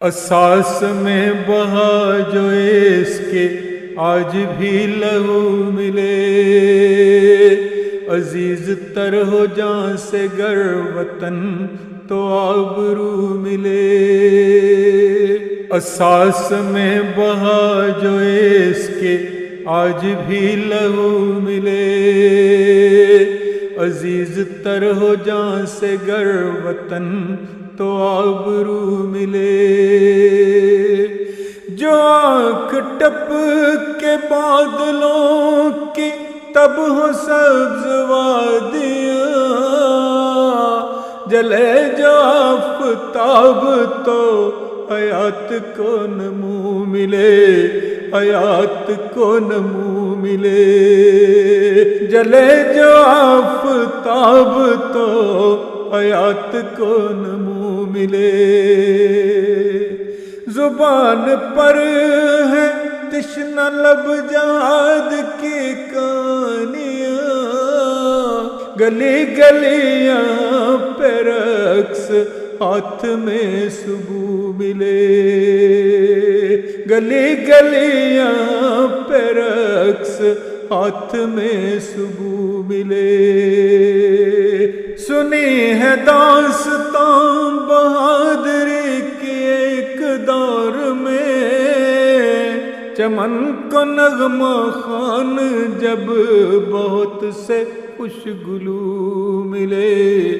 اساس میں بہا جو اس کے آج بھی لہو ملے، عزیز تر ہو جان سے گر وطن تو آبرو ملے۔ اساس میں بہا جو اس کے آج بھی لہو ملے، عزیز تر ہو جان سے گر وطن تو آبرو ملے۔ جو آنکھ ٹپ کے بادلوں کی تب ہو سبز وادیاں، جلے جو آفتاب تو حیات کو نمو ملے، حیات کو نمو ملے۔ جلے جو آفتاب تو حیات کو نمو ملے۔ زبان پر ہے تشنہ لب جہاد کی کہانیاں، گلی گلیاں پہ رقص ہاتھ میں سبو ملے، گلی گلیاں پہ رقص ہاتھ میں سبو ملے۔ سنی ہے داستان بہادری کی ایک دور میں، چمن کو نغمہ خوان جب بہت سے خوش گلو ملے،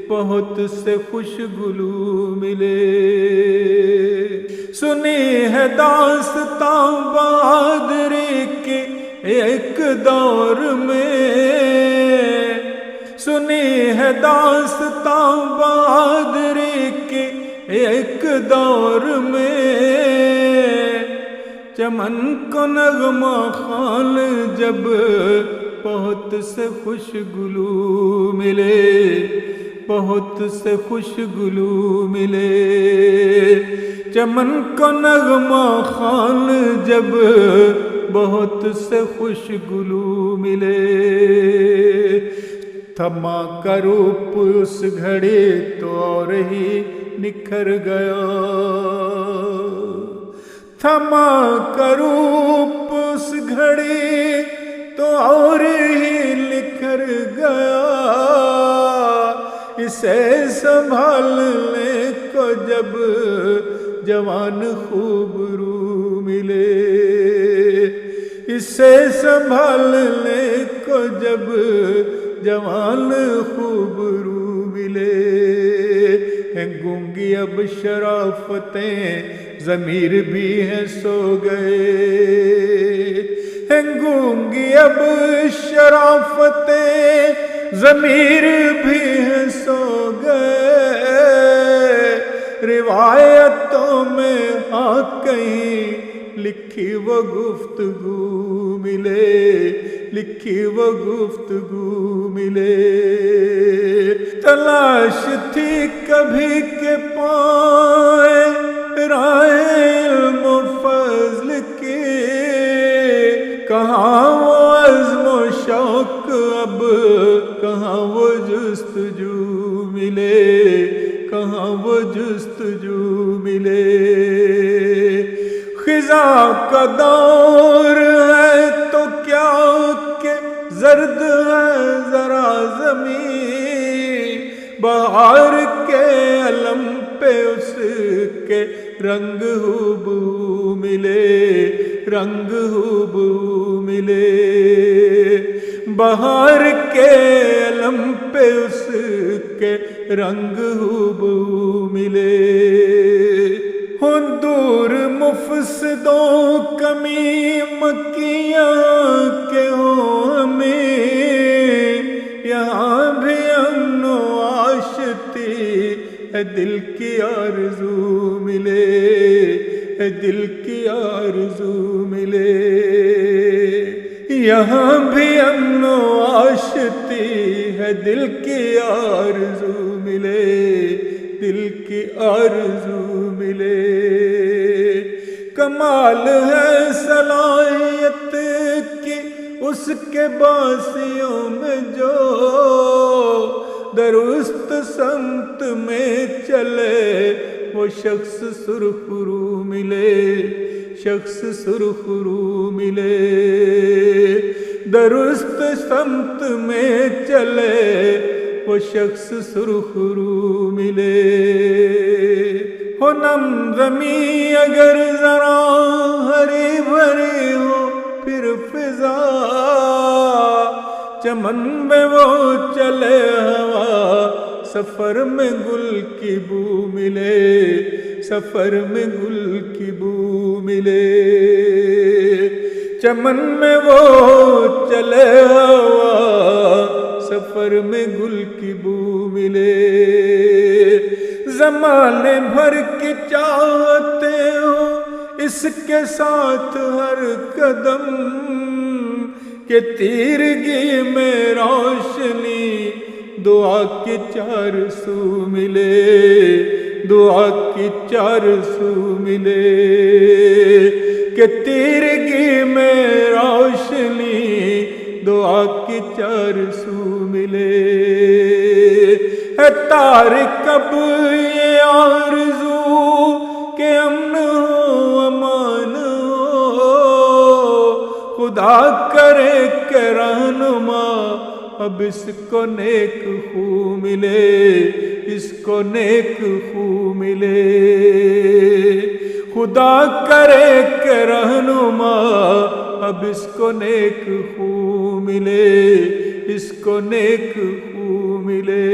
بہت سے خوش گلو ملے۔ سنی ہے داستان بہادری کی ایک دور میں، سنی ہے داستان بہادری کی ایک دور میں، چمن کو نغمہ خوان جب بہت سے خوش گلو ملے، بہت سے خوش گلو ملے۔ چمن کو نغمہ خوان جب بہت سے خوش گلو ملے۔ تھما کا روپ اس گھڑی تو اور ہی نکھر گیا، تھما کا روپ اس گھڑی تو اور ہی نکھر گیا۔ اسے سنبھالنے کو جب جوان خوبرو ملے، اسے سنبھالنے کو جب جوان خوبرو ملے۔ ہیں گونگی اب شرافتیں ضمیر بھی ہیں سو گئے، ہیں گونگی اب شرافتیں ضمیر بھی ہیں سو گئے۔ روایتوں میں ہاں کہیں لکھی وہ گفتگو ملے، لکھی وہ گفتگو ملے۔ تلاش تھی کبھی کہ پائے راہ علم و فضل کی، کہاں وہ عزم و شوق اب کہاں وہ جستجو ملے، کہاں وہ جستجو ملے۔ خزاں کا دور ہے تو کیا کہ زرد ہے ذرا زمین، بہار کے علم پہ اس کے رنگ ہو ملے، رنگ ہو ملے۔ بہار کے علم پہ اس کے رنگ ہو ملے۔ ہوں دور مفسدوں کمی مکیاں کے ہوں ہمیں، یہاں بھی امن و آشتی ہے دل کی آرزو ملے، ہے دل کی آرزو ملے۔ یہاں بھی امن و آشتی ہے دل کی آرزو ملے، دل کی آرزو ملے۔ کمال ہے صلاحیت کی اس کے باسیوں میں جو درست سمت میں چلے وہ شخص سرخ رو ملے، شخص سرخ رو ملے، درست سمت میں چلے وہ شخص سرخ رو ملے۔ ہو نم زمیں اگر ذرا ہری بھری ہو پھر فضا، چمن میں وہ چلے ہوا، سفر میں گل کی بو ملے، سفر میں گل کی بو ملے، چمن میں وہ چلے ہوا، سفر میں گل کی بو ملے۔ زمانے بھر کی چاہتے ہو اس کے ساتھ ہر قدم، کہ تیرگی میں روشنی دعا کی 400 ملے، دعا کی 400 ملے، کہ تیرگی میں روشنی دعا کی 400 ملے۔ ہے تارک اب یہ آرزو کہ امن ہو امان ہو، خدا کرے کہ رہنما اب اس کو نیک خو ملے، اس کو نیک خو ملے، خدا کرے کہ رہنما اب اس کو نیک خو ملے، اس کو نیک خو ملے۔